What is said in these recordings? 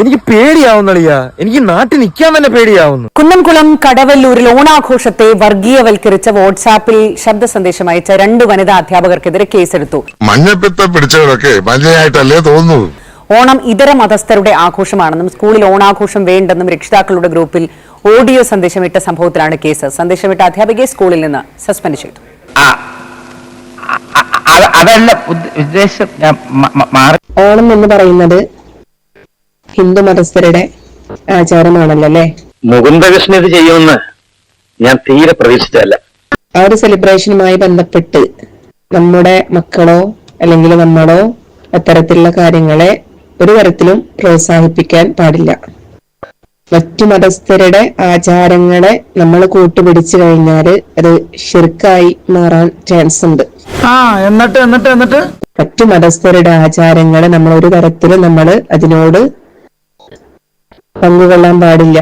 എനിക്ക് പേടിയാവുന്നളിയാ, എനിക്ക് നാട്ടിൽ നിൽക്കാൻ തന്നെ പേടിയാവുന്നു. കുന്നംകുളം കടവല്ലൂരിൽ ഓണാഘോഷത്തെ വർഗീയവൽക്കരിച്ച വാട്സാപ്പിൽ ശബ്ദ സന്ദേശം അയച്ച 2 വനിതാ അധ്യാപകർക്കെതിരെ കേസെടുത്തു. മഞ്ഞപ്പിത്തം പിടിച്ചവരൊക്കെ മഞ്ഞയായിട്ടല്ലേ തോന്നുന്നു. ഓണം ഇതര മതസ്ഥരുടെ ആഘോഷമാണെന്നും സ്കൂളിൽ ഓണാഘോഷം വേണ്ടെന്നും രക്ഷിതാക്കളുടെ ഗ്രൂപ്പിൽ ഓഡിയോ സന്ദേശമിട്ട സംഭവത്തിലാണ് കേസ്. സന്ദേശമിട്ട അധ്യാപികയെ സ്കൂളിൽ നിന്ന് സസ്പെൻഡ് ചെയ്തു. ഓണം എന്ന് പറയുന്നത് ഹിന്ദു മതസ്ഥരുടെ ആചാരമാണല്ലോ അല്ലേ? മുകുന്ദകൃഷ്ണൻ ഇത് ചെയ്യുമെന്ന് ഞാൻ തീരെ പ്രതീക്ഷിച്ചല്ല. ആ ഒരു സെലിബ്രേഷനുമായി ബന്ധപ്പെട്ട് നമ്മുടെ മക്കളോ അല്ലെങ്കിൽ നമ്മളോ അത്തരത്തിലുള്ള കാര്യങ്ങളെ ഒരു തരത്തിലും പ്രോത്സാഹിപ്പിക്കാൻ പാടില്ല. മറ്റു മതസ്ഥരുടെ ആചാരങ്ങളെ നമ്മൾ കൂട്ടുപിടിച്ചു കഴിഞ്ഞാൽ അത് ശിർക്കായി മാറാൻ ചാൻസ് ഉണ്ട്. എന്നിട്ട് മറ്റു മതസ്ഥരുടെ ആചാരങ്ങളെ നമ്മൾ ഒരു തരത്തിലും നമ്മൾ അതിനോട് പങ്കുകൊള്ളാൻ പാടില്ല.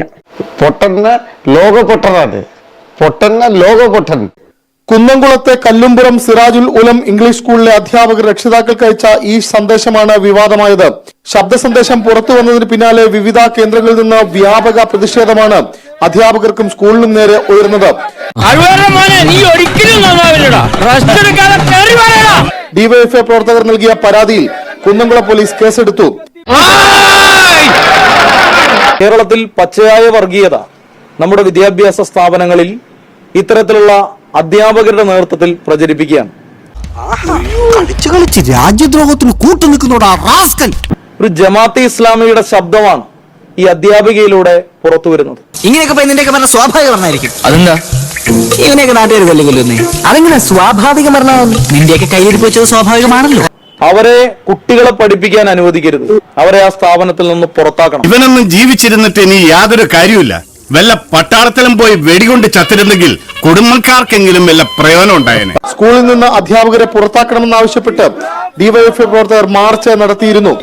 പൊട്ടന്ന ലോകപൊട്ടനാണ്, പൊട്ടന്ന ലോകപൊട്ടൻ. കുന്നംകുളത്തെ കല്ലുംപുറം സിറാജുൽ ഉലം ഇംഗ്ലീഷ് സ്കൂളിലെ അധ്യാപകർ രക്ഷിതാക്കൾക്ക് അയച്ച ഈ സന്ദേശമാണ് വിവാദമായത്. ശബ്ദ സന്ദേശം പുറത്തു വന്നതിന് പിന്നാലെ വിവിധ കേന്ദ്രങ്ങളിൽ നിന്ന് വ്യാപക പ്രതിഷേധമാണ് അധ്യാപകർക്കും സ്കൂളിനും നേരെ ഉയർന്നത്. ഡിവൈഎഫ്ഐ പ്രവർത്തകർ നൽകിയ പരാതിയിൽ കുന്നംകുളം പോലീസ് കേസെടുത്തു. കേരളത്തിൽ പച്ചയായ വർഗീയത നമ്മുടെ വിദ്യാഭ്യാസ സ്ഥാപനങ്ങളിൽ ഇത്തരത്തിലുള്ള അധ്യാപകരുടെ നേതൃത്വത്തിൽ പ്രചരിപ്പിക്കുകയാണ്. രാജ്യദ്രോഹത്തിന് കൂട്ടുനിൽക്കുന്നോടാ റാസ്കൽ. ഒരു ജമാഅത്തെ ഇസ്ലാമിയുടെ ശബ്ദമാണ് ഈ അധ്യാപികയിലൂടെ പുറത്തു വരുന്നത്. ഇങ്ങനെയൊക്കെ നിന്റെയൊക്കെ പറഞ്ഞ സ്വാഭാവിക മരണമായിരിക്കും. അതെന്താ ഇവനെയൊക്കെ നാട്ടുകാരുതല്ലെങ്കിലൊന്നേ? അതെങ്ങനെ സ്വാഭാവിക മരണം? നിന്റെയൊക്കെ കയ്യിരിപ്പ് വെച്ചത് സ്വാഭാവികമാണല്ലോ. അവരെ കുട്ടികളെ പഠിപ്പിക്കാൻ അനുവദിക്കരുത്. അവരെ ആ സ്ഥാപനത്തിൽ നിന്ന് പുറത്താക്കണം. ഇവനൊന്നും ജീവിച്ചിരുന്നിട്ട് ഇനി യാതൊരു കാര്യമില്ല. വല്ല പട്ടാളത്തിലും പോയി വെടികൊണ്ട് ചത്തിരുന്നെങ്കിൽ കുടുംബക്കാർക്കെങ്കിലും വല്ല പ്രയോജനം ഉണ്ടായേനെ. സ്കൂളിൽ നിന്ന് അധ്യാപകരെ പുറത്താക്കണമെന്നാവശ്യപ്പെട്ട് ഡിവൈഎഫ്ഐ പ്രവർത്തകർ മാർച്ച് നടത്തിയിരുന്നു.